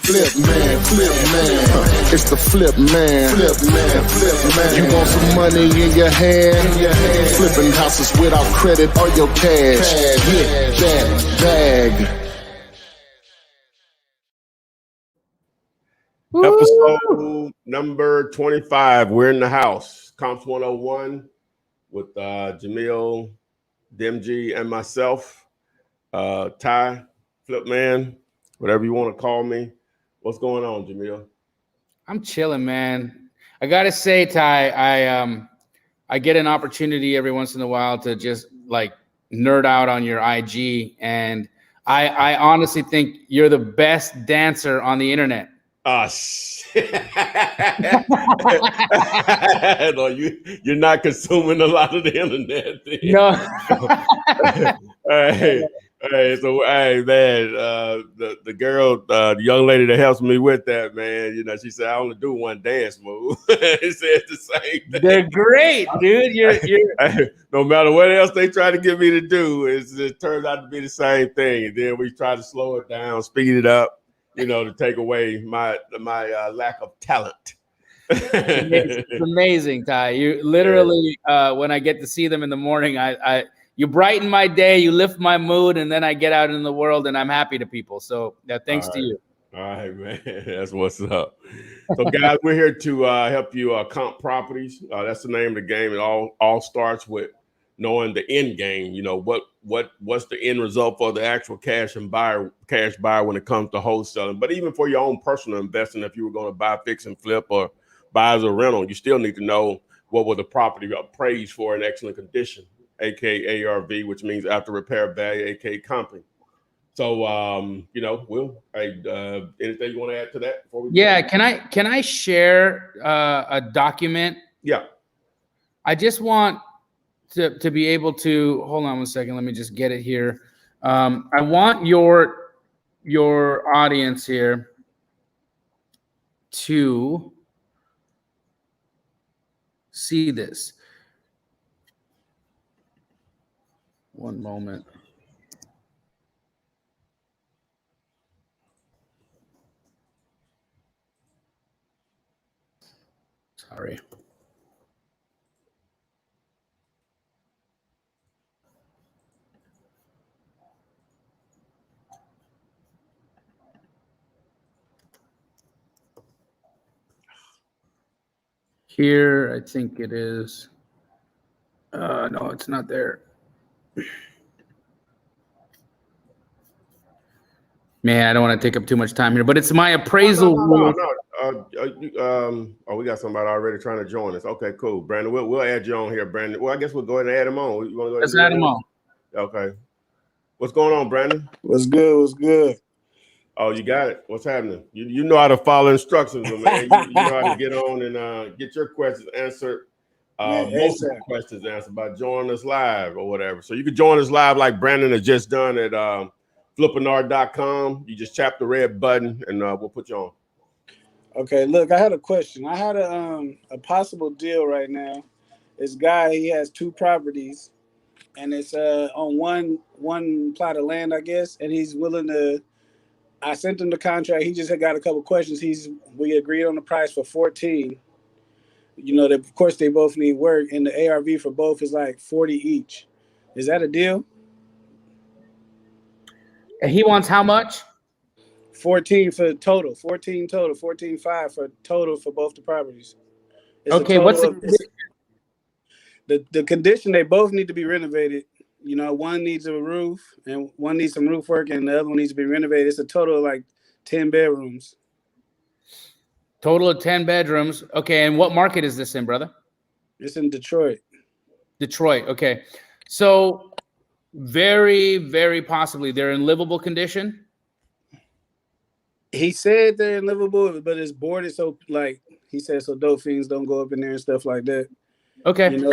Flip man, it's the flip man. You want some money in your hand? Flipping houses without credit or your cash. Get that bag. Episode number 25. We're in the house. Comps 101 with Jamil, DMG, and myself. Ty, Flip Man, whatever you want to call me. What's going on, Jamil? I'm chilling, man. I gotta say, Ty, I get an opportunity every once in a while to just like nerd out on your IG, and I honestly think you're the best dancer on the internet. Shit. No, you're not consuming a lot of the internet. No. Hey, man, the girl, the young lady that helps me with that, man, you know, she said I only do one dance move. It says the same thing. They're great, dude. You're no matter what else they try to get me to do, it turns out to be the same thing. And then we try to slow it down, speed it up, you know, to take away my lack of talent. It's amazing, Ty. You literally, when I get to see them in the morning, you brighten my day, you lift my mood, and then I get out in the world and I'm happy to people. So thanks to you. All right, man. That's what's up. So, guys, we're here to help you comp properties. That's the name of the game. It all starts with knowing the end game. You know, what's the end result for the actual cash buyer when it comes to wholesaling. But even for your own personal investing, if you were going to buy, fix, and flip, or buy as a rental, you still need to know what was the property appraised for in excellent condition, aka ARV, which means after repair value, aka comping. So, you know, anything you want to add to that before we? Yeah, can I share a document? Yeah. I just want to be able to hold on one second. Let me just get it here. I want your audience here to see this. One moment. Sorry. Here, I think it is. No, it's not there. Man, I don't want to take up too much time here, but it's my appraisal. No. We got somebody already trying to join us. Okay, cool. Brandon, we'll add you on here, Brandon. Well, I guess we'll go ahead and add him on. You want to go ahead? Let's add him on. Okay. What's going on, Brandon? What's good? Oh, you got it. What's happening? You know how to follow instructions, man. You know how to get on and get your questions answered. Most of the questions answered by joining us live or whatever. So you can join us live like Brandon has just done at flippinard.com. You just tap the red button and we'll put you on. Okay, look, I had a question. I had a possible deal right now. This guy, he has two properties, and it's on one plot of land, I guess, and he's willing to. I sent him the contract. He just had got a couple questions. We agreed on the price for 14. You know, of course they both need work, and the ARV for both is like 40 each. Is that a deal? And he wants how much? 14 for total. 14.5 for total for both the properties. It's okay, what's the condition? They both need to be renovated. You know, one needs a roof and one needs some roof work, and the other one needs to be renovated. It's a total of like 10 bedrooms. Total of 10 bedrooms. Okay, and what market is this in, brother? It's in Detroit. Detroit, okay. So very, very possibly they're in livable condition? He said they're in livable, but it's boarded, so like he said, so dope fiends don't go up in there and stuff like that. Okay. You know?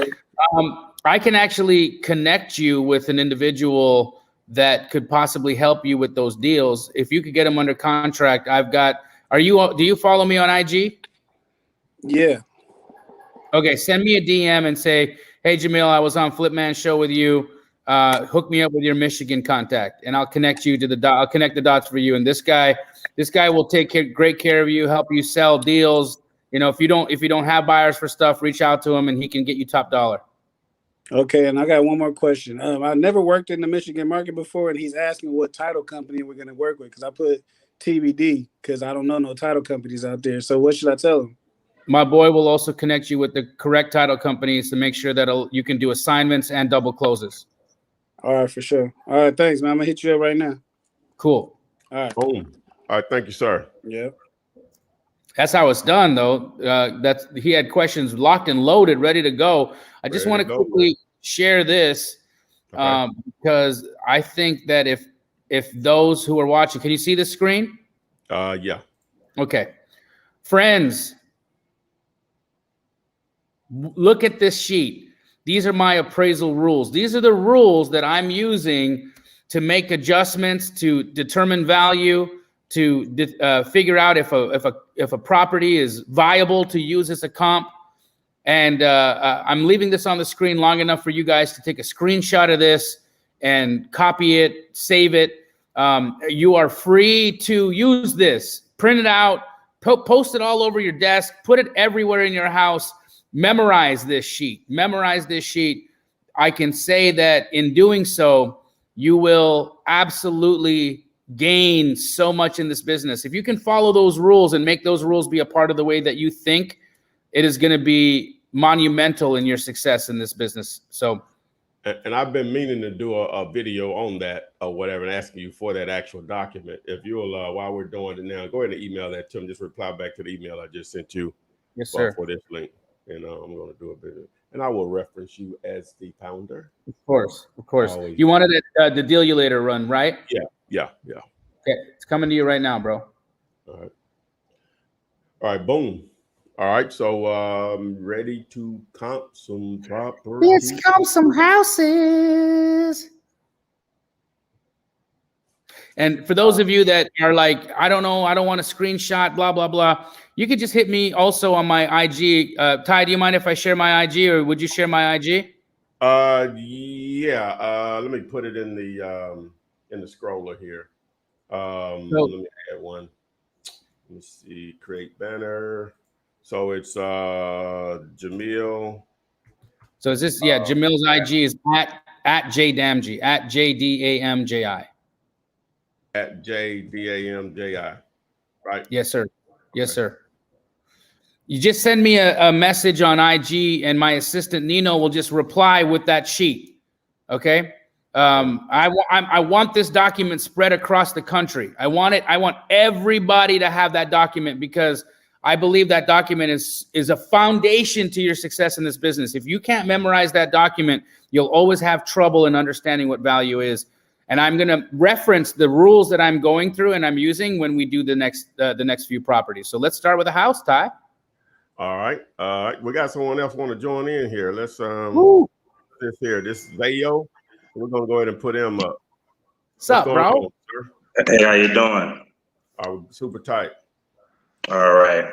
I can actually connect you with an individual that could possibly help you with those deals. If you could get them under contract, do you follow me on IG? Yeah. Okay, send me a DM and say, hey, Jamil, I was on Flipman show with you. hook me up with your Michigan contact, and I'll connect you to I'll connect the dots for you. And this guy will take great care of you, help you sell deals. You know, if you don't have buyers for stuff, reach out to him, and he can get you top dollar. Okay, and I got one more question. I never worked in the Michigan market before, and he's asking what title company we're going to work with, because I put TBD because I don't know no title companies out there. So what should I tell him? My boy will also connect you with the correct title companies to make sure that you can do assignments and double closes. All right, for sure. All right, thanks, man. I'm going to hit you up right now. Cool. All right. Boom. All right, thank you, sir. Yeah. That's how it's done, though. He had questions locked and loaded, ready to go. I just want to quickly share this because I think that if those who are watching, can you see the screen? Yeah. Okay. Friends, look at this sheet. These are my appraisal rules. These are the rules that I'm using to make adjustments, to determine value, to figure out if a property is viable to use as a comp. And I'm leaving this on the screen long enough for you guys to take a screenshot of this and copy it, save it. You are free to use this. Print it out, post it all over your desk, put it everywhere in your house. Memorize this sheet. Memorize this sheet. I can say that in doing so, you will absolutely gain so much in this business. If you can follow those rules and make those rules be a part of the way that you think, it is going to be monumental in your success in this business. So, and I've been meaning to do a video on that or whatever, and asking you for that actual document. If you'll, while we're doing it now, go ahead and email that to him. Just reply back to the email I just sent you. Yes, sir. For this link. And I'm going to do a video, and I will reference you as the founder. Of course, of course. You wanted the Deaulator run, right? Yeah. Okay, it's coming to you right now, bro. All right, boom. All right, so ready to comp some properties. Let's comp some houses. And for those of you that are like, I don't know, I don't want a screenshot, blah, blah, blah, you could just hit me also on my IG. Ty, do you mind if I share my IG, or would you share my IG? Yeah. Let me put it in the scroller here. Let me add one. Let me see, create banner. So it's Jamil. So is this, Jamil's IG is at JDamji, at JDAMJI. At JDAMJI, right? Yes, sir. Yes, sir. You just send me a message on IG, and my assistant Nino will just reply with that sheet. Okay. I want this document spread across the country. I want everybody to have that document, because I believe that document is a foundation to your success in this business. If you can't memorize that document, you'll always have trouble in understanding what value is. And I'm going to reference the rules that I'm going through and I'm using when we do the next few properties. So let's start with a house, Ty. All right. We got someone else want to join in here. Let's this Zayo. We're gonna go ahead and put him up. What's up, bro? On, Hey, how you doing? Super tight. All right.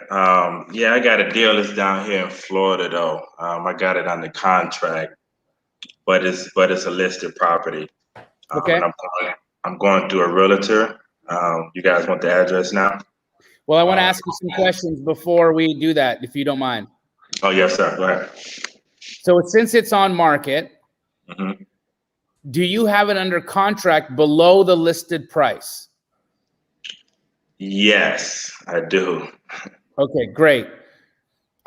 Yeah, I got a deal that's down here in Florida though. I got it under contract, but it's a listed property. Okay. And I'm going through a realtor. You guys want the address now? Well, I want to ask you some questions before we do that, if you don't mind. Oh, yes, sir. Go ahead. So since it's on market, do you have it under contract below the listed price? Yes, I do. Okay, great.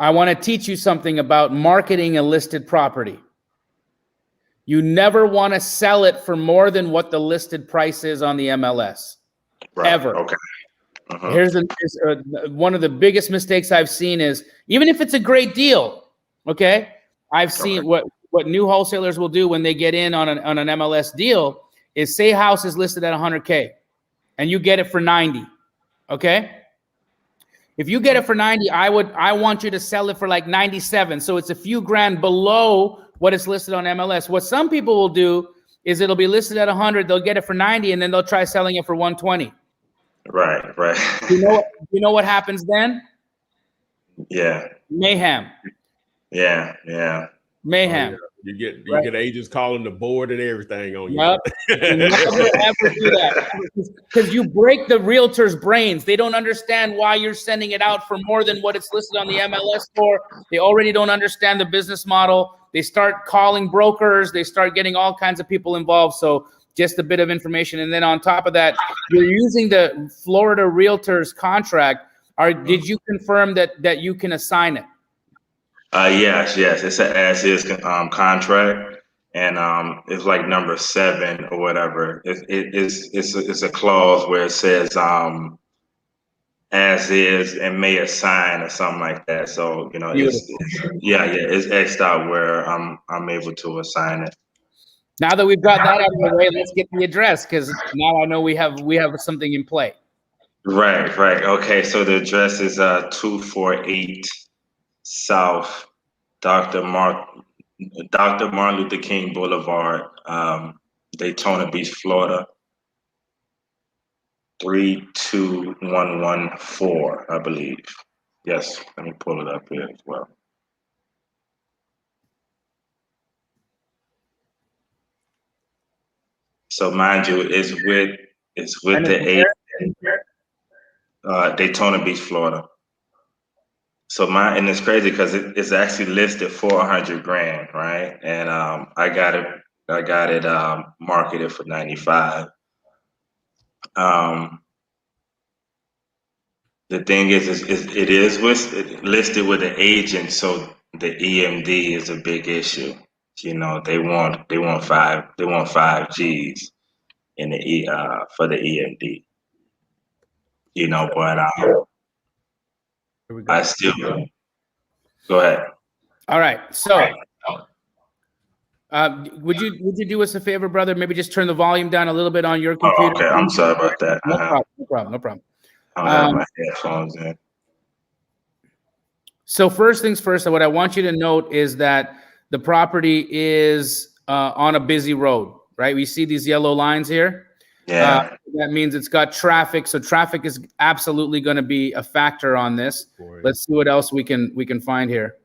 I want to teach you something about marketing a listed property. You never want to sell it for more than what the listed price is on the MLS. Right. Ever. Okay. Here's one of the biggest mistakes I've seen is, even if it's a great deal, okay? I've seen what new wholesalers will do when they get in on an MLS deal is say house is listed at 100K and you get it for 90, okay? If you get it for 90, I want you to sell it for like 97. So it's a few grand below what is listed on MLS. What some people will do is it'll be listed at 100, they'll get it for 90, and then they'll try selling it for 120. Right. You know what happens then? Yeah. Mayhem. Yeah. Mayhem. You Right. get agents calling the board and everything on you. Yep. Never ever do that, because you break the realtor's brains. They don't understand why you're sending it out for more than what it's listed on the MLS for. They already don't understand the business model. They start calling brokers. They start getting all kinds of people involved. So just a bit of information, and then on top of that, you're using the Florida Realtors contract. Did you confirm that you can assign it? Yes. It's an as-is contract, and it's like number 7 or whatever. It's a clause where it says as is and may assign or something like that. So it's X'd out where I'm able to assign it. Now that we've got that out of the way, let's get the address, because now I know we have something in play. Right. Okay, so the address is 248 South Dr. Martin Luther King Boulevard, Daytona Beach, Florida, 32114, I believe. Yes, let me pull it up here as well. So mind you, it's with the Daytona Beach, Florida. So and it's crazy because it's actually listed for $100,000, right? And I got it marketed for 95. The thing is it is listed with an agent, so the EMD is a big issue. They want 5 G's in the for the EMD. But I still go ahead. All right. So would you do us a favor, brother? Maybe just turn the volume down a little bit on your computer. Oh, okay. I'm sorry about that. No problem. I don't have my headphones in. So first things first, what I want you to note is that the property is on a busy road, right? We see these yellow lines here. Yeah. That means it's got traffic. So traffic is absolutely going to be a factor on this. Let's see what else we can find here.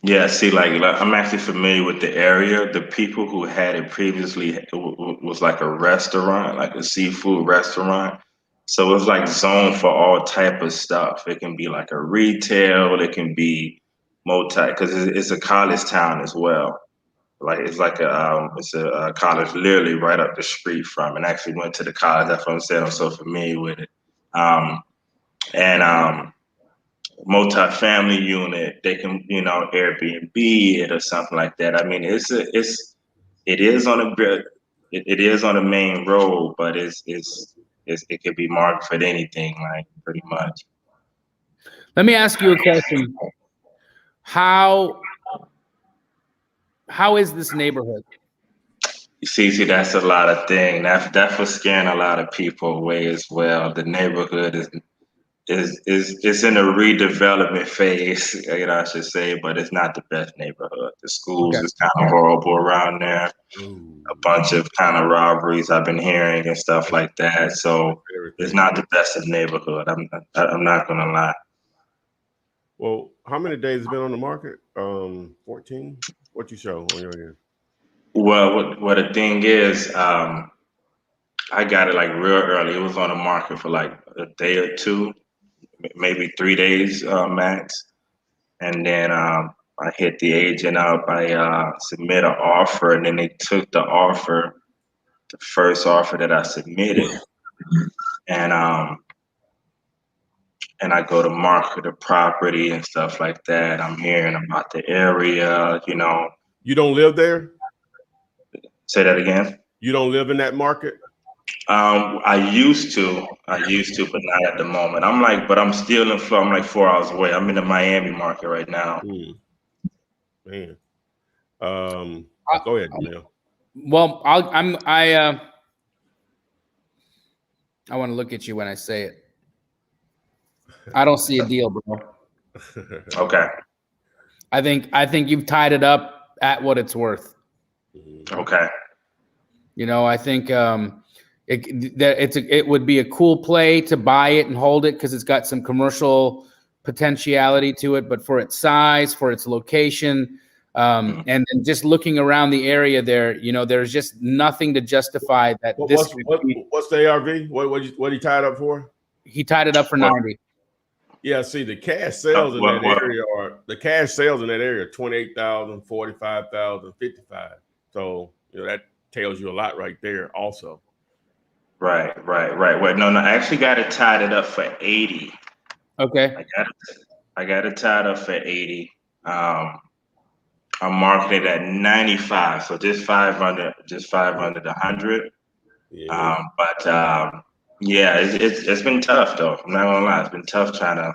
Yeah, see, like I'm actually familiar with the area. The people who had it previously was like a restaurant, like a seafood restaurant. So it was like zoned for all type of stuff. It can be like a retail, it can be because it's a college town as well. Like it's a college literally right up the street from, and actually went to the college. That's what I'm saying. I'm so familiar with it. Multi-family unit, they can Airbnb it or something like that. I mean, it is on a main road, but it could be marked for anything, like pretty much. Let me ask you a question. How is this neighborhood? You see, that's a lot of things. That was scaring a lot of people away as well. The neighborhood is in a redevelopment phase, I should say, but it's not the best neighborhood. The schools is kind of horrible around there. A bunch of kind of robberies I've been hearing and stuff like that. So it's not the best of neighborhood. I'm not gonna lie. Well, how many days has it been on the market? 14. What you show on your end? Well, what the thing is, I got it like real early. It was on the market for like a day or two, maybe 3 days max. And then I hit the agent up. I submit an offer, and then they took the first offer that I submitted, and I go to market the property and stuff like that. I'm hearing about the area, You don't live there? Say that again. You don't live in that market? I used to, but not at the moment. I'm still in Florida. I'm like 4 hours away. I'm in the Miami market right now. Man. Go ahead, Jamil. Well, I want to look at you when I say it. I don't see a deal, bro. Okay. I think you've tied it up at what it's worth. Okay. I think it would be a cool play to buy it and hold it because it's got some commercial potentiality to it, but for its size, for its location, And just looking around the area there, you know, there's just nothing to justify that. What's the ARV? What he tied up for? He tied it up for 90. Yeah, see, the cash sales in that area are 28,000, 45,000, 55. So, you know, that tells you a lot right there also. Right. Wait, no, I actually got it tied it up for 80. Okay. I got it tied up for 80. I'm marking it at 95. So just 500, 100. Yeah. Yeah, it's been tough though. I'm not gonna lie, it's been tough trying to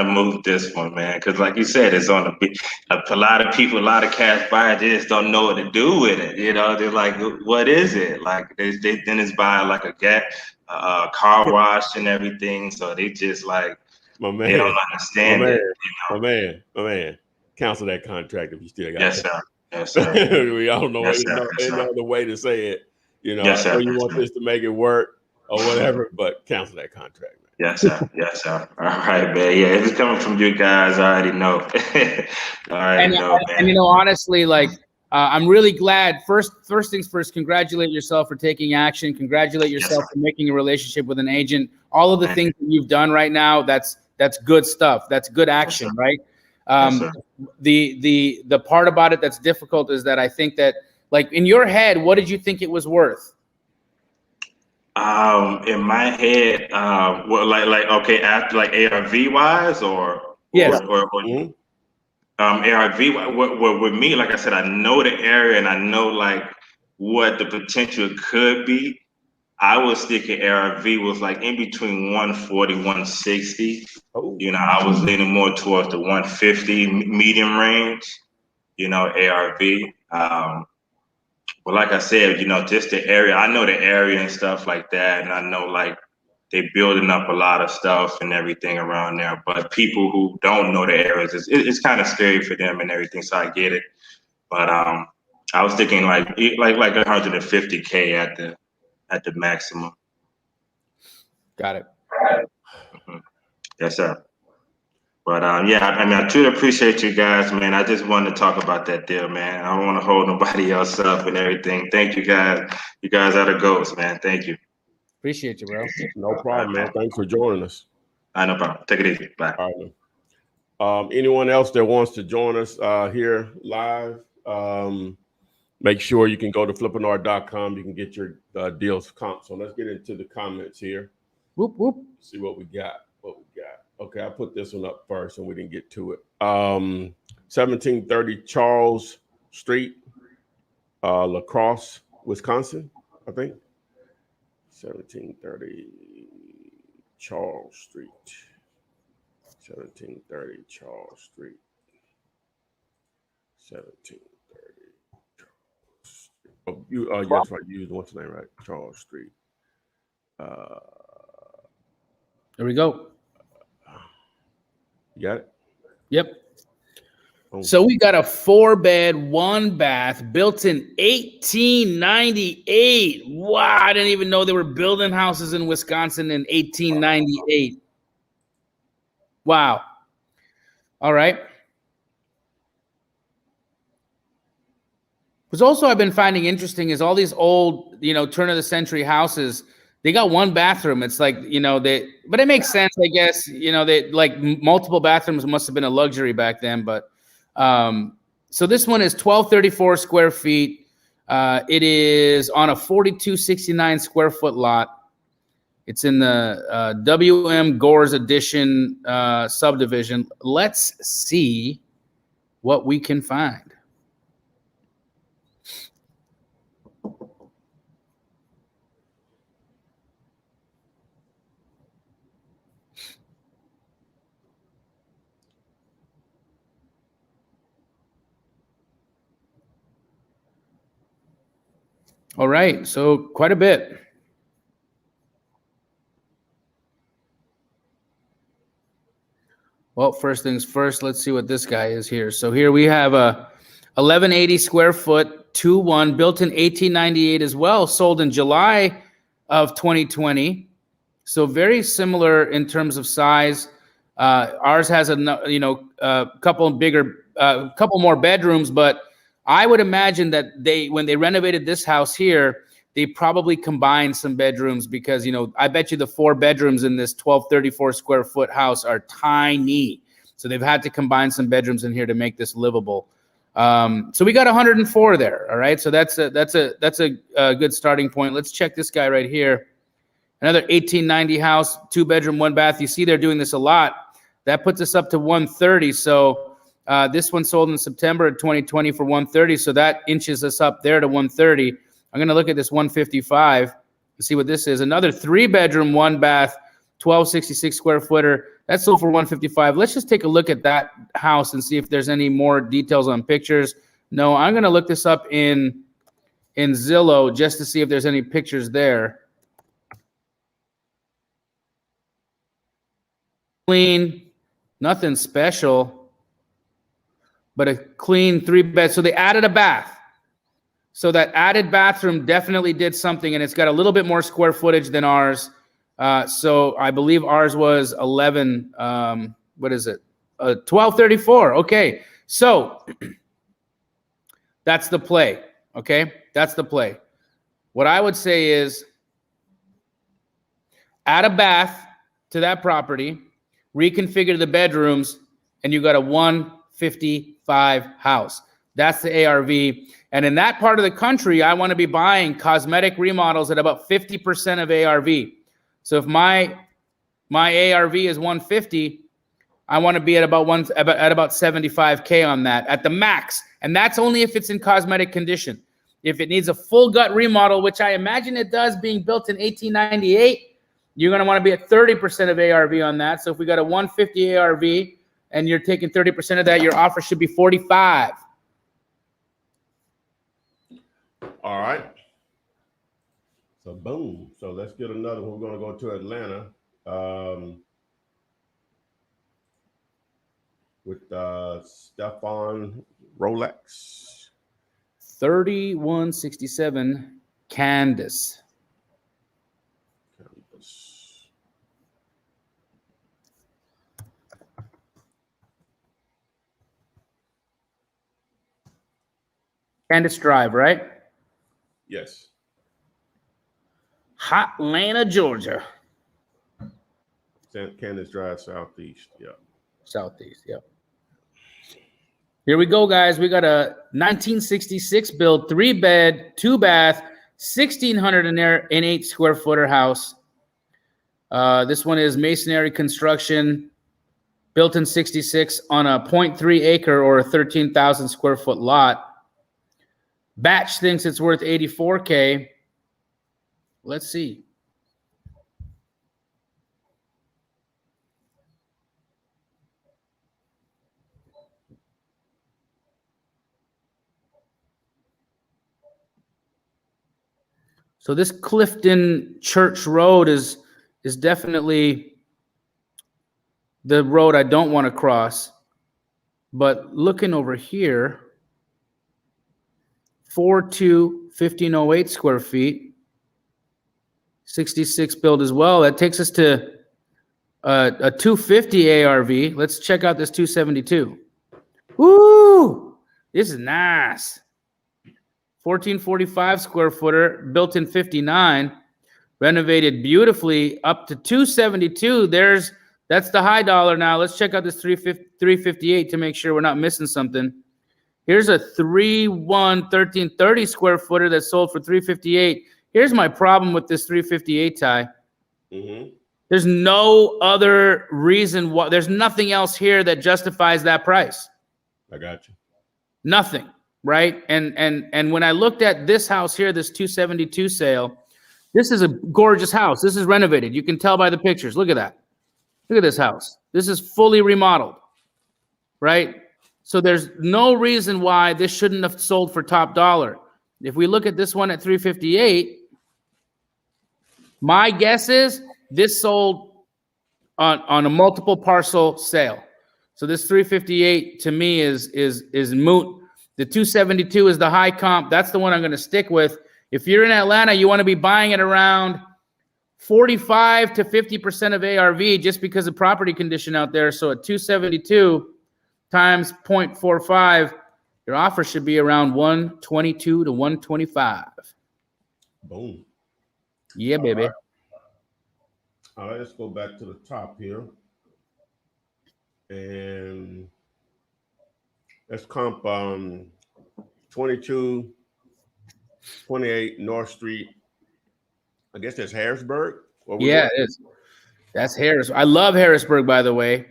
move this one, man. Because like you said, it's on a lot of people, a lot of cash buyers, they just don't know what to do with it. You know, they're like, what is it? Like they then it's buying like a car wash and everything. So they just like they don't understand it. You know? My man. Cancel that contract if you still got it. Yes, sir. We all know ain't no other way to say it. You know, yes, I know you want this to make it work or whatever, but cancel that contract. Man. Yes, sir. All right, man. Yeah, if it's coming from you guys, I already know. Man. And you know, honestly, like I'm really glad. First things first, congratulate yourself for taking action. Congratulate yourself for making a relationship with an agent. All of the things that you've done right now, that's good stuff. That's good action, right? The part about it that's difficult is that I think that, like, in your head, what did you think it was worth? In my head, well, like okay, after like ARV wise, or yes, ARV. What with me, like I said, I know the area and I know like what the potential could be. I was thinking ARV was like in between 140, 160. You know, I was leaning more towards the 150 medium range. You know, ARV. Well, like I said, you know, just the area. I know the area and stuff like that, and I know like they building up a lot of stuff and everything around there. But people who don't know the areas, it's kind of scary for them and everything. So I get it. But I was thinking like 150K at the maximum. Got it. Yes, sir. But yeah, I mean, I truly appreciate you guys, man. I just wanted to talk about that deal, man. I don't want to hold nobody else up and everything. Thank you guys. You guys are the goats, man. Thank you. Appreciate you, bro. No problem, man. Thanks for joining us. No problem. Take it easy. Bye. All right. Anyone else that wants to join us here live, make sure you can go to flippinart.com. You can get your deals comp. So let's get into the comments here. Whoop, whoop. See what we got. Okay, I put this one up first and we didn't get to it. 1730 Charles Street, La Crosse, Wisconsin, I think. 1730 Charles Street. 1730 Charles Street. 1730 Charles Street. Oh, yes, right. You used what's the name, right? Charles Street. There we go. You got it? Yep. So we got a 4-bed, 1-bath built in 1898. Wow, I didn't even know they were building houses in Wisconsin in 1898. Wow. All right. What's also I've been finding interesting is all these old, you know, turn of the century houses. They got 1 bathroom. It's like, you know, but it makes sense, I guess. You know, they like multiple bathrooms must have been a luxury back then. But so this one is 1234 square feet. It is on a 4269 square foot lot. It's in the WM Gores Edition subdivision. Let's see what we can find. All right, so quite a bit. Well, first things first, let's see what this guy is here. So here we have a 1180 square foot 2-1 built in 1898 as well, sold in July of 2020. So very similar in terms of size. Ours has a couple of bigger couple more bedrooms, but I would imagine that when they renovated this house here, they probably combined some bedrooms because, I bet you the 4 bedrooms in this 1234 square foot house are tiny. So they've had to combine some bedrooms in here to make this livable. So we got 104 there. All right. So that's a good starting point. Let's check this guy right here. Another 1890 house, 2 bedroom, 1 bath. You see they're doing this a lot. That puts us up to 130. So this one sold in September of 2020 for 130. So that inches us up there to 130. I'm going to look at this 155 and see what this is. Another 3 bedroom, 1 bath, 1266 square footer. That sold for 155. Let's just take a look at that house and see if there's any more details on pictures. No, I'm going to look this up in Zillow just to see if there's any pictures there. Clean, nothing special, but a clean 3-bed. So they added a bath. So that added bathroom definitely did something, and it's got a little bit more square footage than ours. So I believe ours was 1234. Okay. So that's the play. Okay. That's the play. What I would say is add a bath to that property, reconfigure the bedrooms, and you got a 155 house. That's the ARV. And in that part of the country, I want to be buying cosmetic remodels at about 50% of ARV. So if my ARV is 150, I want to be at about 75K on that at the max. And that's only if it's in cosmetic condition. If it needs a full gut remodel, which I imagine it does, being built in 1898, you're going to want to be at 30% of ARV on that. So if we got a 150 ARV and you're taking 30% of that, your offer should be 45. All right. So boom. So let's get another one. We're going to go to Atlanta with Stefan Rolex. 3167 Candace. Candace Drive, right? Yes. Atlanta, Georgia. Candace Drive, Southeast. Yep. Southeast, yep. Here we go, guys. We got a 1966 build, 3-bed, 2-bath, 1,608 square footer house. This one is masonry construction, built in 66 on a 0.3 acre or a 13,000 square foot lot. Batch thinks it's worth 84K. Let's see. So this Clifton Church Road is definitely the road I don't want to cross. But looking over here, 1508 square feet, 66 build as well. That takes us to a 250 ARV. Let's check out this 272. Woo! This is nice. 1445 square footer, built in 59, renovated beautifully up to 272. That's the high dollar now. Let's check out this 358 to make sure we're not missing something. Here's a 1330 square footer that sold for 358. Here's my problem with this 358, Ty. Mm-hmm. There's no other reason why. There's nothing else here that justifies that price. I got you. Nothing, right? And when I looked at this house here, this 272 sale, this is a gorgeous house. This is renovated. You can tell by the pictures. Look at that. Look at this house. This is fully remodeled, right? So there's no reason why this shouldn't have sold for top dollar. If we look at this one at 358, my guess is this sold on a multiple parcel sale. So this 358 to me is moot. The 272 is the high comp. That's the one I'm going to stick with. If you're in Atlanta, you want to be buying it around 45 to 50% of ARV just because of property condition out there. So at 272 times 0.45, your offer should be around 122 to 125. Boom. Yeah, baby. All right, let's go back to the top here. And let's comp 2228 North Street. I guess that's Harrisburg. Yeah, it is. That's Harris. I love Harrisburg, by the way.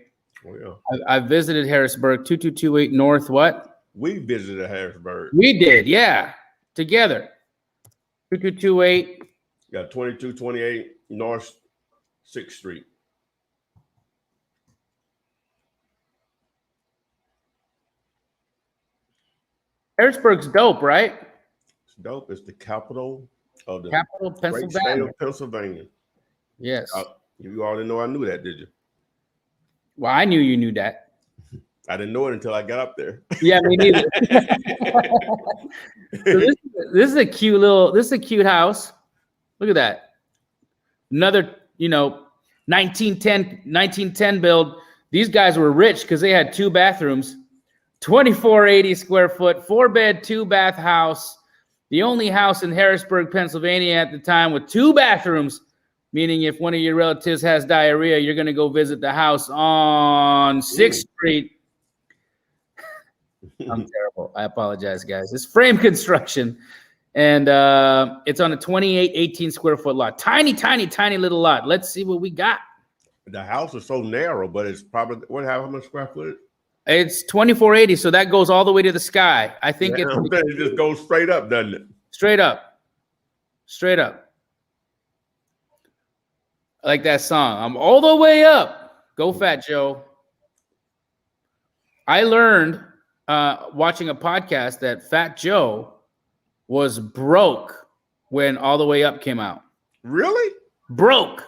Oh, yeah. I visited Harrisburg, 2228 North. What? We visited Harrisburg. We did, yeah, together. 2228. Got 2228 North 6th Street. Harrisburg's dope, right? It's dope. It's the capital of the Capital, great state Pennsylvania. of Pennsylvania. Yes. You already know I knew that, did you? Well, I knew you knew that. I didn't know it until I got up there. Yeah, me neither. So this is a cute house. Look at that. Another, 1910 build. These guys were rich because they had 2 bathrooms, 2480 square foot, 4-bed, 2-bath house. The only house in Harrisburg, Pennsylvania at the time with 2 bathrooms, meaning if one of your relatives has diarrhea, you're going to go visit the house on 6th Street. I'm terrible. I apologize, guys. It's frame construction, and it's on a 18 square foot lot. Tiny, tiny, tiny little lot. Let's see what we got. The house is so narrow, but it's probably how much square foot? It's 2480, so that goes all the way to the sky. I think it just goes straight up, doesn't it? Straight up. Straight up. I like that song. I'm all the way up. Go Fat Joe. I learned watching a podcast that Fat Joe was broke when All the Way Up came out. Really? Broke.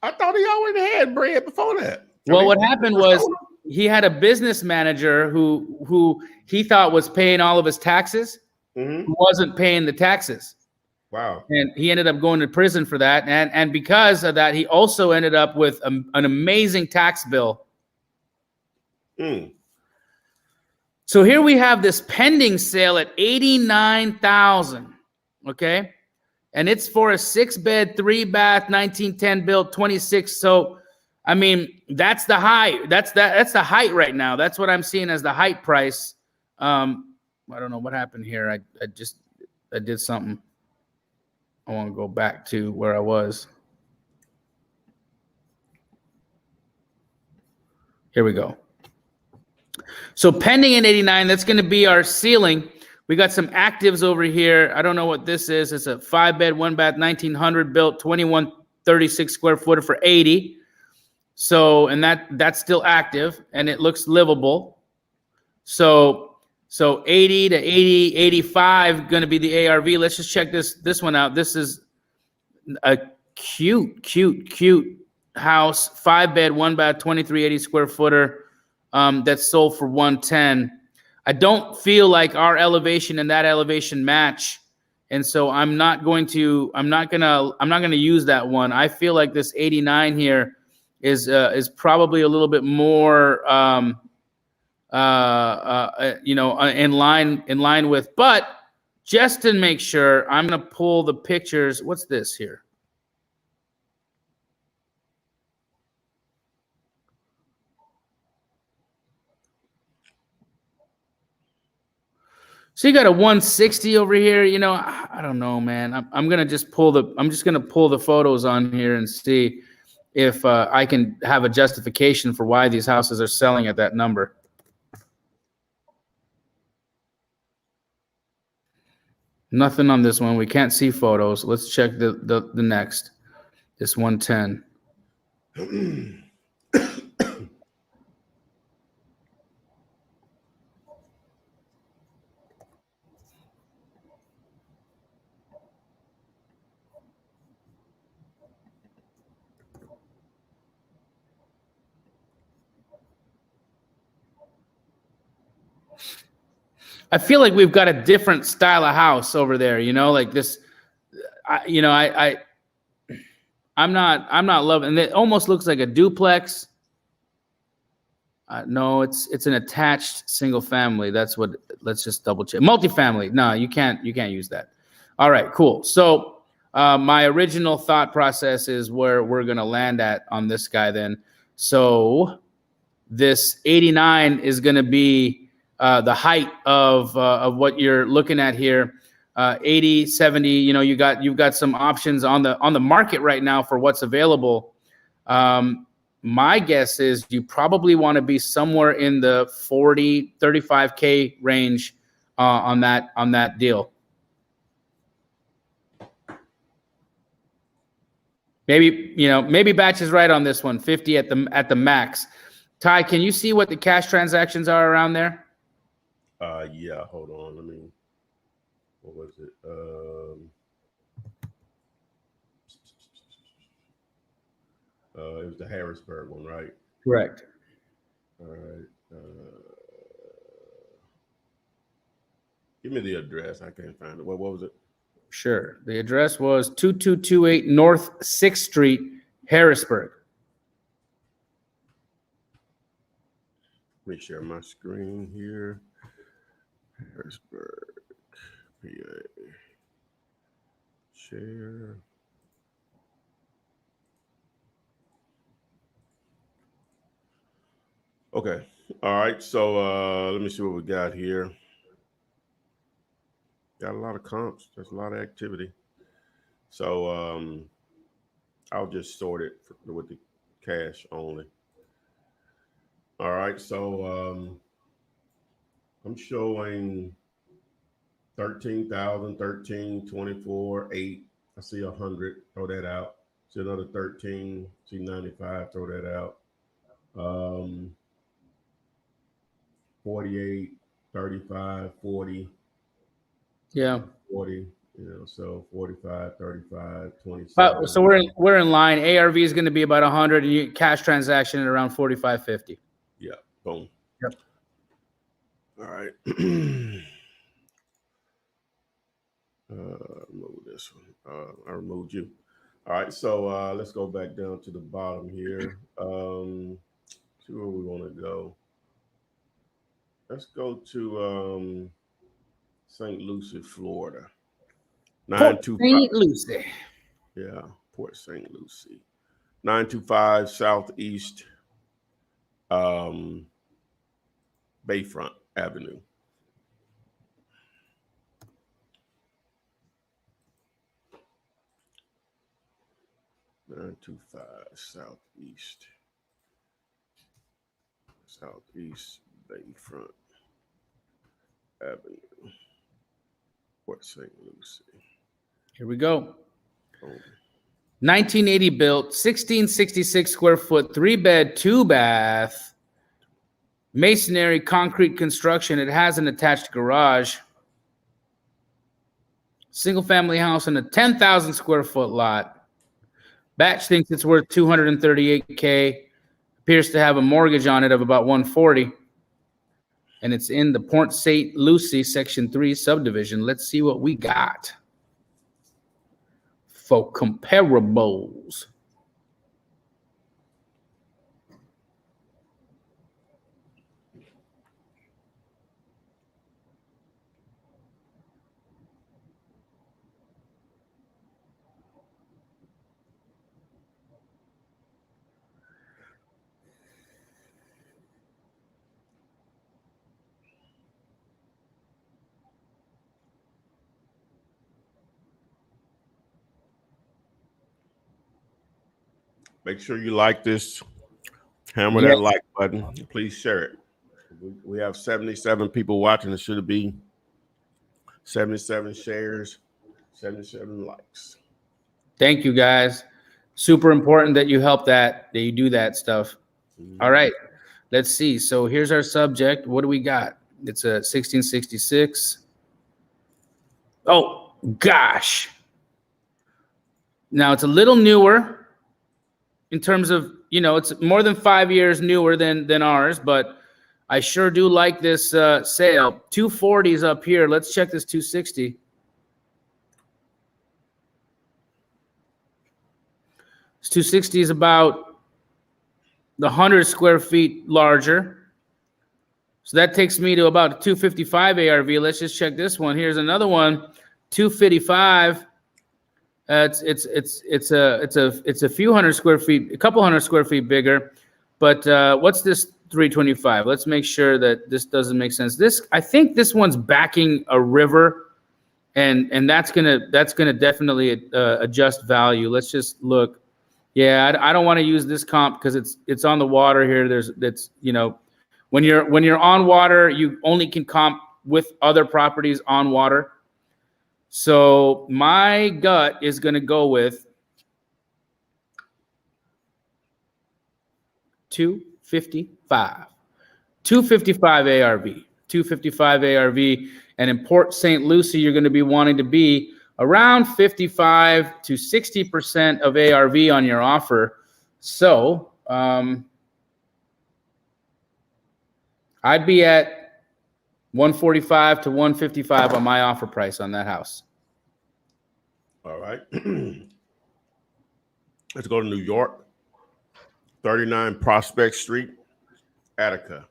I thought he already had bread before that. Well, what happened was he had a business manager who he thought was paying all of his taxes, who wasn't paying the taxes. Wow. And he ended up going to prison for that. And because of that, he also ended up with an amazing tax bill. So here we have this pending sale at $89,000. Okay. And it's for a 6-bed, 3-bath, 1910 built, 26. So, I mean, that's the high. That's the height right now. That's what I'm seeing as the height price. I don't know what happened here. I did something. I want to go back to where I was. Here we go. So pending at 89, that's going to be our ceiling. We got some actives over here. I don't know what this is. It's a 5-bed, 1-bath, 1900 built, 2136 square footer for 80. So, and that's still active and it looks livable. So 80 to 80, 85 going to be the ARV. Let's just check this one out. This is a cute house, 5-bed, 1-bath, 2380 square footer. That's sold for 110. I don't feel like our elevation and that elevation match, and so I'm not gonna use that one. I feel like this 89 here is probably a little bit more in line with, but just to make sure, I'm gonna pull the pictures. What's this here? So you got a 160 over here. I don't know, man. I'm just gonna pull the photos on here and see if I can have a justification for why these houses are selling at that number. Nothing on this one. We can't see photos. Let's check the next. This 110. I feel like we've got a different style of house over there, like this. I'm not loving it. It almost looks like a duplex. No, it's an attached single family. That's what. Let's just double check. Multifamily. No, you can't use that. All right, cool. So my original thought process is where we're gonna land at on this guy then. So this 89 is gonna be the height of what you're looking at here. 80, 70. You know, you've got some options on the market right now for what's available. My guess is you probably want to be somewhere in the 40, 35K range on that deal. Maybe Batch is right on this one, 50 at the max. Ty, can you see what the cash transactions are around there? Yeah, hold on. What was it? It was the Harrisburg one, right? Correct. All right. Give me the address. I can't find it. What was it? Sure. The address was 2228 North 6th Street, Harrisburg. Let me share my screen here. Harrisburg, PA. Share. Okay. All right. So let me see what we got here. Got a lot of comps. There's a lot of activity. So I'll just sort it with the cash only. All right. So I'm showing 13,000, 13, 24, 8. I see 100. Throw that out. See another 13. See 95. Throw that out. 48, 35, 40. Yeah. 40, so 45, 35, 27. So we're in line. ARV is going to be about 100 and cash transaction at around 45, 50. Yeah. Boom. Yep. All right. Remove this one. I removed you. All right. So let's go back down to the bottom here. See where we want to go. Let's go to St. Lucie, Florida. Port St. Lucie. Yeah, Port St. Lucie. 925 Southeast Bayfront Avenue. Southeast Bayfront Avenue, Port St. Lucie. Here we go. 1980 built, 1666 square foot, 3-bed, 2-bath, masonry, concrete construction. It has an attached garage. Single family house in a 10,000 square foot lot. Batch thinks it's worth 238K. Appears to have a mortgage on it of about 140. And it's in the Port St. Lucie Section 3 subdivision. Let's see what we got for comparables. Make sure you like this. Hammer that like button. Please share it. We have 77 people watching. It should be 77 shares, 77 likes. Thank you, guys. Super important that you help that you do that stuff. All right, let's see. So here's our subject. What do we got? It's a 1666. Oh, gosh. Now, it's a little newer in terms of, it's more than 5 years newer than ours, but I sure do like this sale. 240 is up here. Let's check this 260. This 260 is about the 100 square feet larger. So that takes me to about 255 ARV. Let's just check this one. Here's another one, 255. It's a few hundred square feet, a couple hundred square feet bigger. But what's this 325? Let's make sure that this doesn't make sense. I think this one's backing a river, and that's gonna definitely adjust value. Let's just look. Yeah, I don't want to use this comp because it's on the water here. That's when you're on water, you only can comp with other properties on water. So my gut is going to go with 255 ARV, 255 ARV, and in Port St. Lucie, you're going to be wanting to be around 55 to 60% of ARV on your offer. So I'd be at 145 to 155 on my offer price on that house. All right. Let's go to New York. 39 Prospect Street, Attica.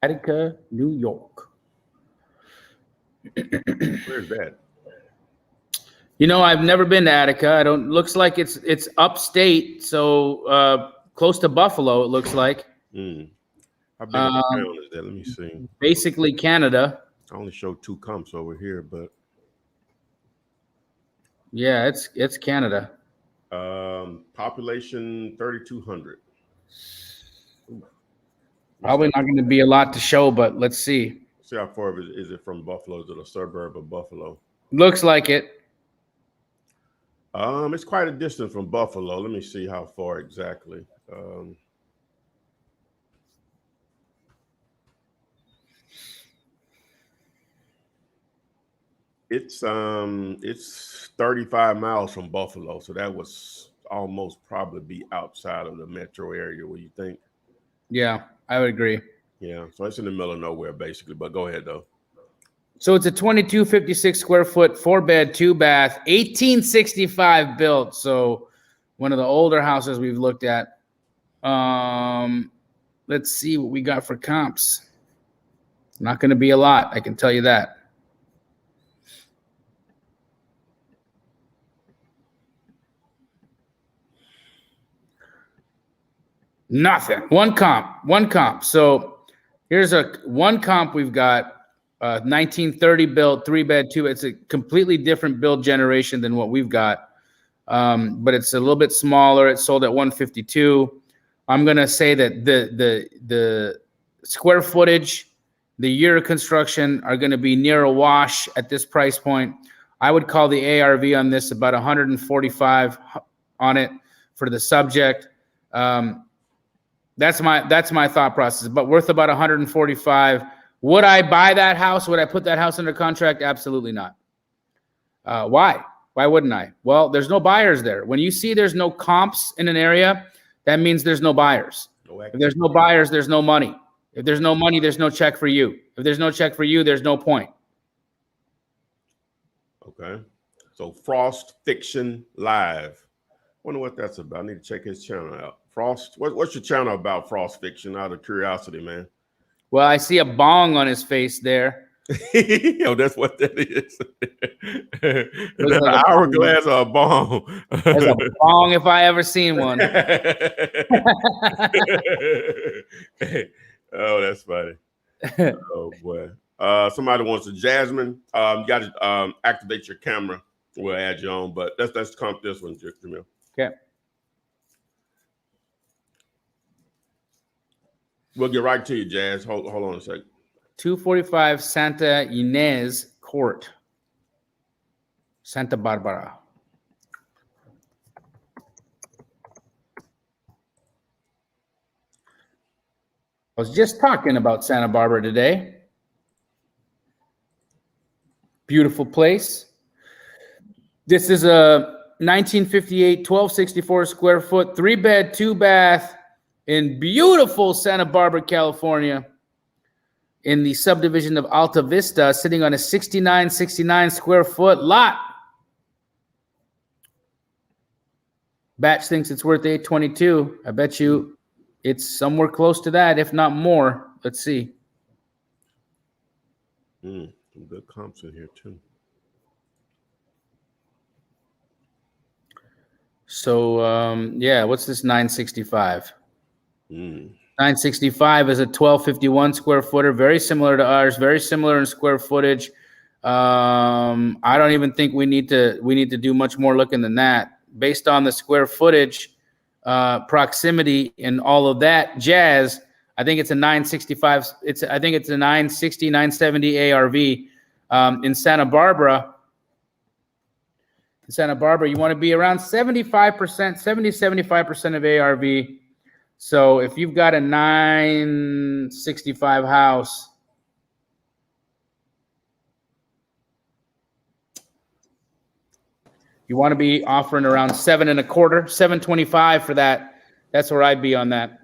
Attica, New York. Where's that? I've never been to Attica. Looks like it's upstate, so close to Buffalo, it looks like. How big of a town is that? Let me see. Basically Canada. I only showed 2 comps over here, but yeah, it's Canada. Population 3,200. Probably not going to be a lot to show, but let's see. See how far is it from Buffalo? Is it a suburb of Buffalo? Looks like it. It's quite a distance from Buffalo. Let me see how far exactly. It's 35 miles from Buffalo, so that was almost probably be outside of the metro area. What do you think? Yeah, I would agree. Yeah, so it's in the middle of nowhere basically. But go ahead though. So it's a 2256 square foot, 4-bed, 2-bath, 1865 built. So one of the older houses we've looked at. Let's see what we got for comps. Not going to be a lot, I can tell you that. Nothing. One comp. So here's one comp we've got. 1930 built, 3-bed, 2. It's a completely different build generation than what we've got, but it's a little bit smaller. It's sold at 152. I'm gonna say that the square footage, the year of construction are gonna be near a wash at this price point. I would call the ARV on this about 145 on it for the subject. That's my thought process, but worth about 145. Would I buy that house? Would I put that house under contract? Absolutely not. Why? Why wouldn't I? Well, there's no buyers there. When you see there's no comps in an area, that means there's no buyers. If there's no buyers, there's no money. If there's no money, there's no check for you. If there's no check for you, there's no point. Okay. So Frost Fiction Live. Wonder what that's about. I need to check his channel out. Frost, what's your channel about, Frost Fiction? Out of curiosity, man. Well, I see a bong on his face there. Yo, that's what that is. Is that an hourglass or a bong? That's a bong if I ever seen one. Oh, that's funny. Oh boy. Somebody wants a Jasmine. You got to activate your camera. We'll add you on, but let's comp this one, Jamil. Okay. We'll get right to you, Jazz. Hold on a second. 245 Santa Ynez Court, Santa Barbara. I was just talking about Santa Barbara today. Beautiful place. This is a 1958, 1264 square foot, 3-bed, 2-bath in beautiful Santa Barbara, California. in the subdivision of Alta Vista, sitting on a 69 square foot lot. Batch thinks it's worth 822. I bet you it's somewhere close to that, if not more. Let's see. Some good comps in here too. So yeah, what's this 965? 965 is a 1251 square footer, very similar to ours, very similar in square footage. I don't even think we need to do much more looking than that, based on the square footage, proximity, and all of that jazz. I think it's a 965. I think it's a 960, 970 ARV. In Santa Barbara, you want to be around 75%, 75% of ARV. So if you've got a 965 house, you want to be offering around 7.25, 725 for that. That's where I'd be on that.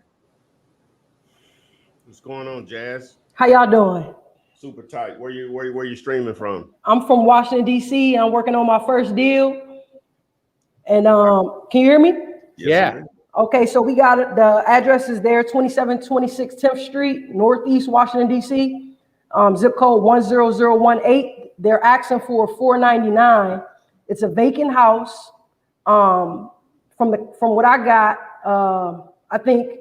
What's going on, Jazz? How y'all doing? Super tight. Where you streaming from? I'm from Washington, D.C. I'm working on my first deal. And can you hear me? Yes, Yeah. sir. Okay, so we got it. The address is there, 2726 10th Street, Northeast Washington, D.C. Zip code 10018. They're asking for $499. It's a vacant house. From what I got, I think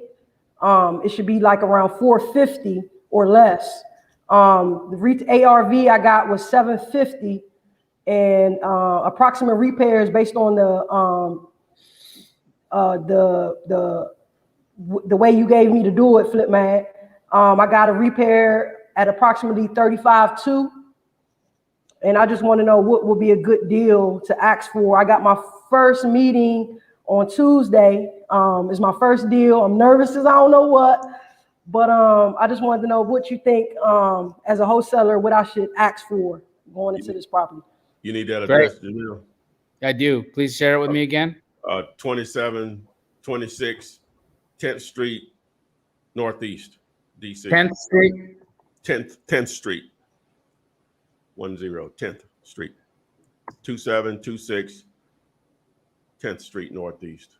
it should be like around $450 or less. The ARV I got was $750, and approximate repairs based on the way you gave me to do it, Flip Man. I got a repair at approximately $35,200, and I just want to know what would be a good deal to ask for. I got my first meeting on Tuesday. It's my first deal. I'm nervous as I don't know what, but I just wanted to know what you think as a wholesaler, what I should ask for going into this property. You need that address, Jamil? I do. Please share it with me again. 2726 10th Street, Northeast, DC. 10th Street. 10th Street. 10th Street. 2726 10th Street, Northeast.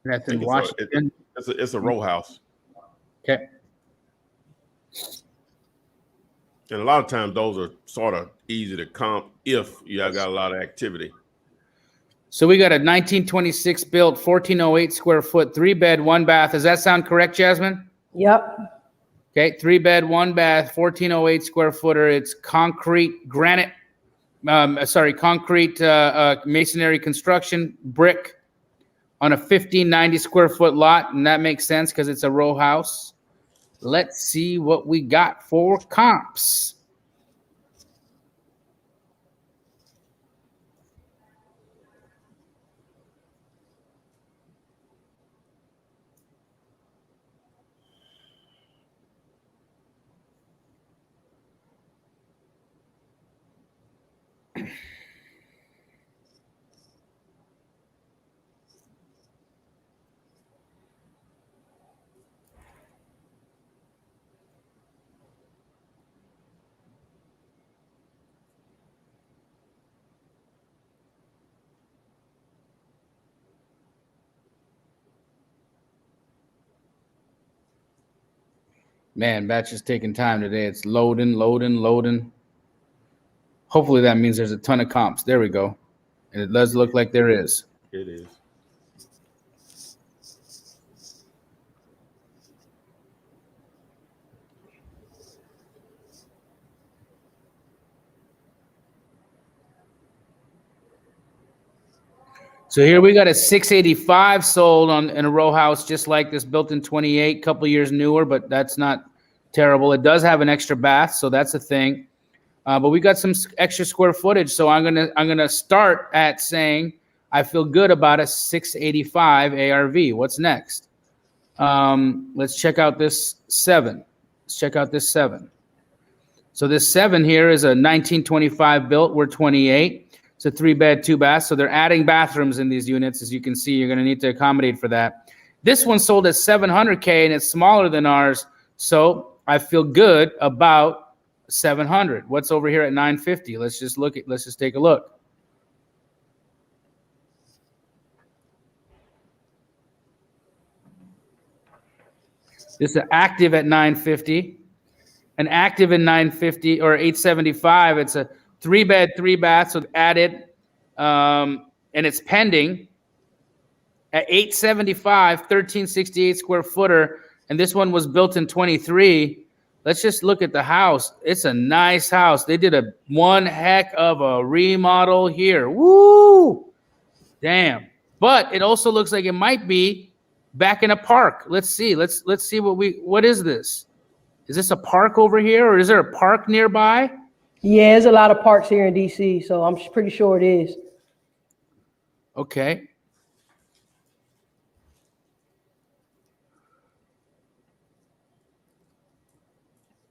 That's in Washington. It's a row house. Okay. And a lot of times those are sort of easy to comp if you have got a lot of activity. So we got a 1926 built, 1408 square foot, 3-bed, 1-bath. Does that sound correct, Jasmine? Yep. Okay, 3-bed, 1-bath, 1408 square footer. It's concrete masonry construction, brick on a 1590 square foot lot, and that makes sense because it's a row house. Let's see what we got for comps. Man, batch is taking time today. It's loading. Hopefully that means there's a ton of comps. There we go. And it does look like there is. It is. So here we got a 685 sold in a row house just like this, built in 28, couple years newer, but that's not terrible. It does have an extra bath, so that's a thing. But we got some extra square footage, so I'm gonna start at saying I feel good about a 685 ARV. What's next? Let's check out this 7. Let's check out this 7. So this 7 here is a 1925 built. We're 28. It's a 3-bed, 2-bath. So they're adding bathrooms in these units. As you can see, you're going to need to accommodate for that. This one sold at $700K, and it's smaller than ours. So I feel good about 700. What's over here at 950? Let's just take a look. This is active at 950. An active in 950 or 875. It's a 3-bed, 3-bath, so added, and it's pending at 875, 1368 square footer. And this one was built in 23. Let's just look at the house. It's a nice house. They did one heck of a remodel here. Woo! Damn. But it also looks like it might be back in a park. Let's see. Let's see what is this? Is this a park over here, or is there a park nearby? Yeah, there's a lot of parks here in DC, so I'm pretty sure it is. Okay.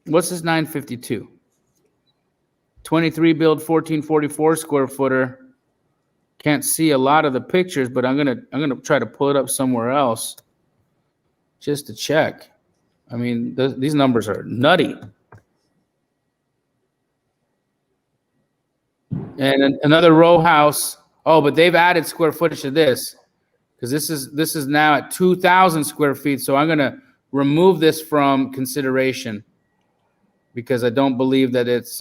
What's this 952? 23 build 1444 square footer. Can't see a lot of the pictures, but I'm gonna try to pull it up somewhere else just to check. I mean, these numbers are nutty. And another row house. Oh, but they've added square footage to this because this is now at 2,000 square feet. So I'm gonna remove this from consideration because I don't believe that it's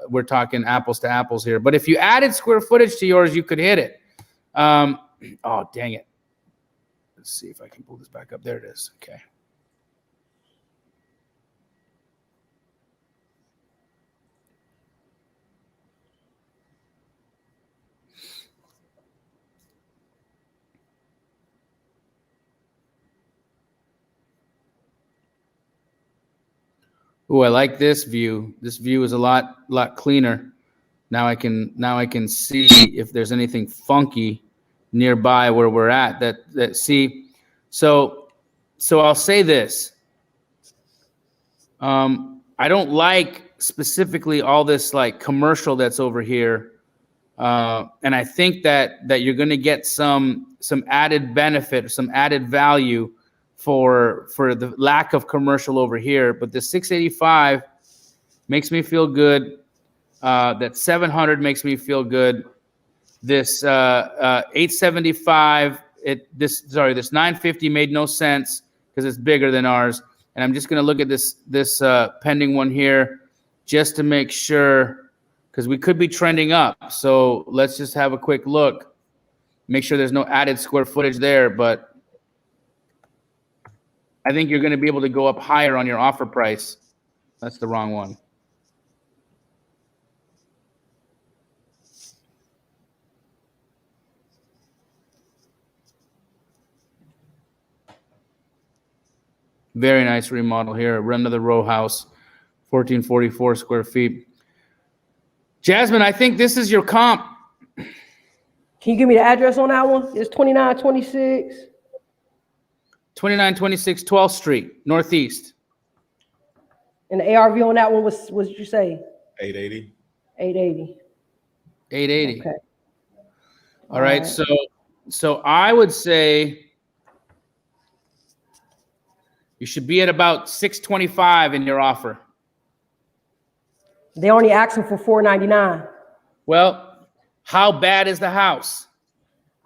we're talking apples to apples here. But if you added square footage to yours, you could hit it. Oh, dang it. Let's see if I can pull this back up. There it is. Okay. Oh, I like this view. This view is a lot cleaner. Now I can see if there's anything funky nearby where we're at. That see. So I'll say this. I don't like specifically all this like commercial that's over here, and I think that you're going to get some added benefit, some added value for the lack of commercial over here. But the 685 makes me feel good. That 700 makes me feel good. This 875, this 950 made no sense because it's bigger than ours. And I'm just gonna look at this pending one here just to make sure, because we could be trending up. So let's just have a quick look, make sure there's no added square footage there. But I think you're going to be able to go up higher on your offer price. That's the wrong one. Very nice remodel here. Another row house, 1444 square feet. Jasmine, I think this is your comp. Can you give me the address on that one? It's 2926. 2926 12th Street, Northeast. And the ARV on that one was, what did you say? 880. 880. 880. Okay. All right. So I would say you should be at about 625 in your offer. They only asking for 499. Well, how bad is the house?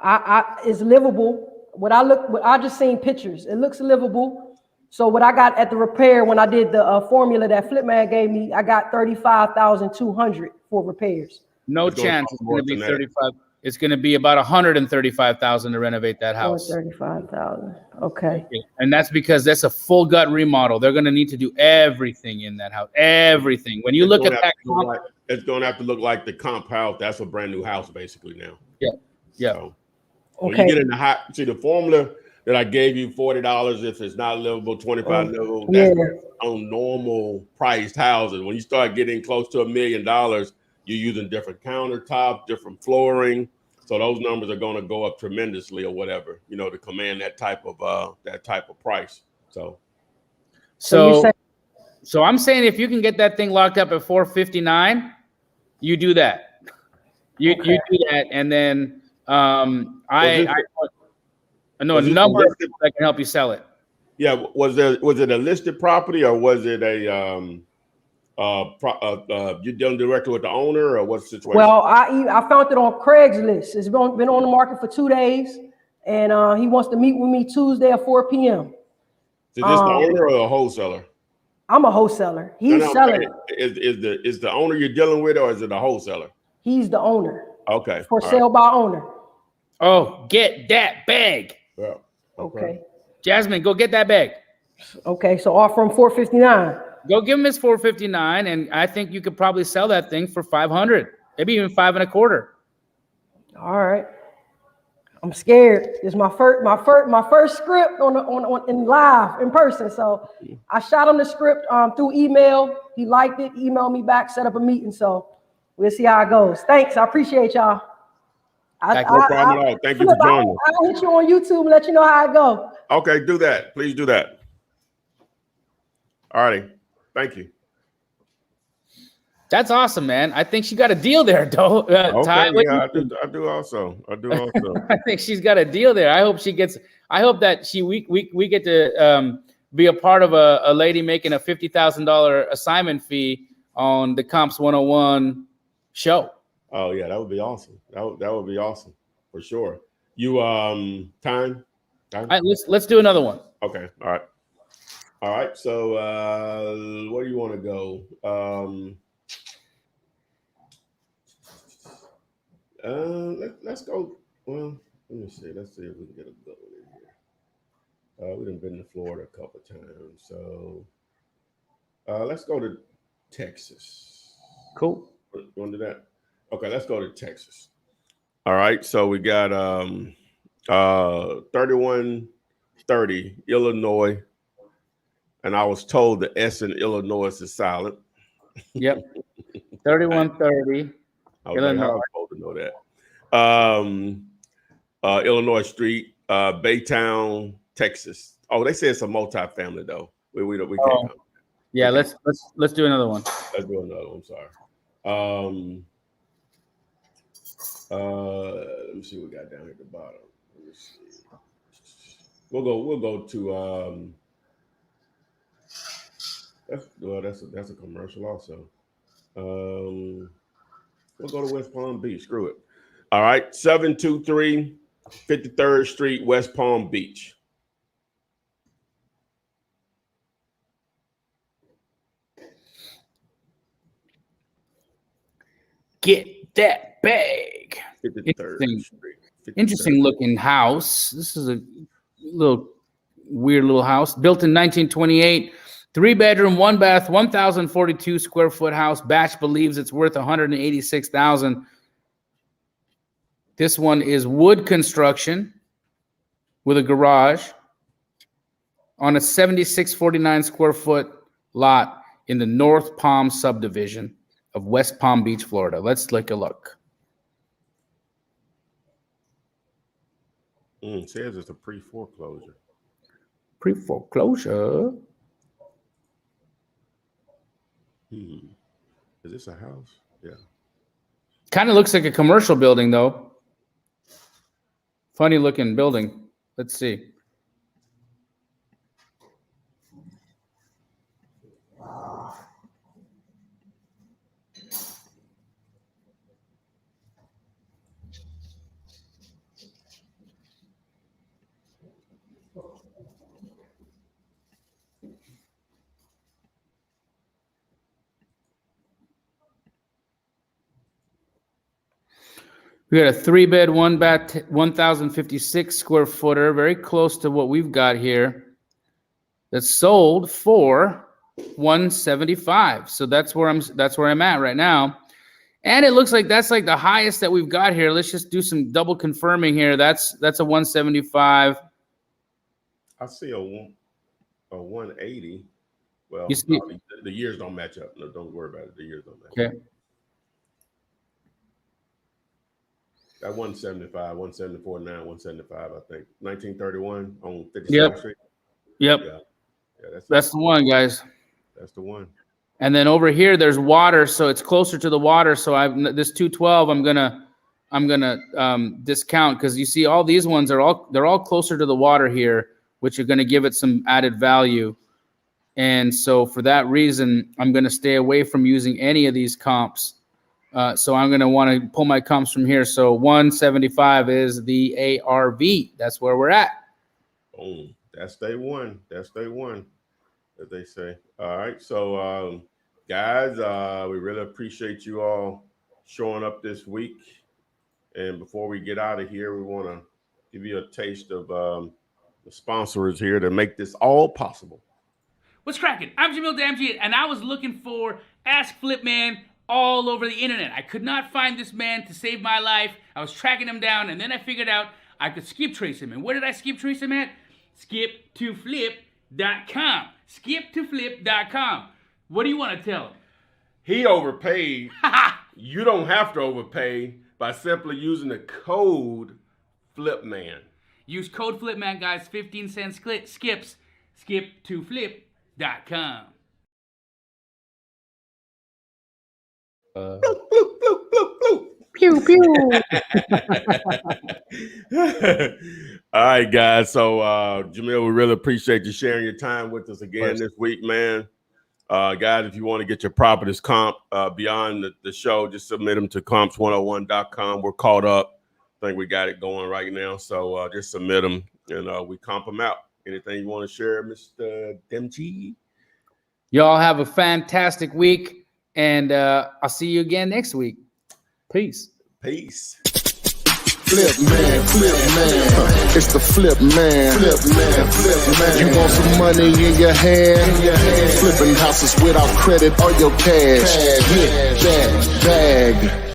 It's livable. I just seen pictures. It looks livable. So what I got at the repair when I did the formula that Flipman gave me, I got 35,200 for repairs. No chance it's going to be 35. It's going to be about 135,000 to renovate that house. 35,000. Okay. And that's because that's a full gut remodel. They're going to need to do everything in that house. Everything. When you look at that, it's going to have to look like the comp house. That's a brand new house basically now. Yeah. Yeah. So, when you get in the formula that I gave you, $40 if it's not livable, $25 livable. That's on normal priced houses. When you start getting close to $1 million, you're using different countertops, different flooring. So those numbers are going to go up tremendously or whatever, to command that type of price. So I'm saying if you can get that thing locked up at 459, you do that. You do that, and then I know a number of people that can help you sell it. Yeah, was it a listed property or was it a you dealing directly with the owner or what's the situation? Well, I found it on Craigslist. It's been on the market for 2 days, and he wants to meet with me Tuesday at 4 p.m. Is this the owner or a wholesaler? I'm a wholesaler. He's selling. Is the owner you're dealing with or is it a wholesaler? He's the owner. Okay. For sale by owner. Oh, get that bag. Yeah. Okay. Jasmine, go get that bag. Okay, so offer him $459. Go give him his $459, and I think you could probably sell that thing for $500, maybe even $525. All right. I'm scared. It's my first script on in live in person. So I shot him the script through email. He liked it. Emailed me back. Set up a meeting. So we'll see how it goes. Thanks. I appreciate y'all. No problem at all. Thank you for joining us. I'll hit you on YouTube and let you know how it goes. Okay, do that. Please do that. All righty. Thank you. That's awesome, man. I think she got a deal there, though. Okay, Ty, yeah, I do also. I think she's got a deal there. I hope that we get to be a part of a lady making a $50,000 assignment fee on the Comps 101 show. Oh yeah, that would be awesome. That would be awesome for sure. You time? All right, let's do another one. Okay. All right. So where do you want to go? Let's go. Well, let me see. Let's see if we can get a good one in here. We've been to Florida a couple of times, so let's go to Texas. Cool. You want to do that? Okay, let's go to Texas. All right. So we got 3130 Illinois, and I was told the S in Illinois is silent. Yep. 3130. Okay, Illinois. I was supposed to know that. Illinois Street, Baytown, Texas. Oh, they say it's a multi-family though. We can't come. Yeah, let's do another one. Let's do another one. Sorry. Let me see what we got down here at the bottom. Let me see. We'll go to that's a commercial also. We'll go to West Palm Beach. Screw it. All right. 723 53rd Street, West Palm Beach. Get that bag. 53rd Street. 53rd. Interesting looking house. This is a little weird little house built in 1928. 3-bedroom, 1-bath, 1,042 square foot house. Batch believes it's worth $186,000. This one is wood construction with a garage on a 7649 square foot lot in the North Palm subdivision of West Palm Beach, Florida. Let's take a look. Says it's a pre-foreclosure. Pre-foreclosure. Is this a house? Yeah. Kind of looks like a commercial building, though. Funny looking building. Let's see. We got a 3-bed, 1-bath, 1,056 square footer, very close to what we've got here. That's sold for $175. So that's where I'm at right now. And it looks like that's like the highest that we've got here. Let's just do some double confirming here. That's a 175. I see a 180. Well, You see, the years don't match up. No, don't worry about it. The years don't match okay. up. That 175, 174, 175, I think. 1931 on 57th Street. Yep. Yeah, that's the one, guys. That's the one. And then over here, there's water, so it's closer to the water. So this 212, I'm gonna discount because you see all these ones they're all closer to the water here. which are going to give it some added value. And so for that reason, I'm going to stay away from using any of these comps. So I'm going to want to pull my comps from here. So 175 is the ARV. That's where we're at. Boom. That's day one. That's day one, as they say. All right. So, guys, we really appreciate you all showing up this week. And before we get out of here, we want to give you a taste of the sponsors here to make this all possible. What's cracking? I'm Jamil Damji, and I was looking for Ask Flip Man all over the internet. I could not find this man to save my life. I was tracking him down, and then I figured out I could skip trace him. And where did I skip trace him at? Skip2flip.com. Skip2flip.com. What do you want to tell him? He overpaid. You don't have to overpay by simply using the code FLIPMAN. Use code FLIPMAN, guys. 15-cent skips. Skip2flip.com. Pew, pew. All right, guys. So, Jamil, we really appreciate you sharing your time with us again this week, man. Guys, if you want to get your properties comp beyond the show, just submit them to comps101.com. We're caught up. I think we got it going right now. So just submit them, and we comp them out. Anything you want to share, Mr. Demchi? Y'all have a fantastic week, and I'll see you again next week. Peace. Peace. Flip man, it's the flip man. You want some money in your hand? Flipping houses without credit or your cash. Get that bag.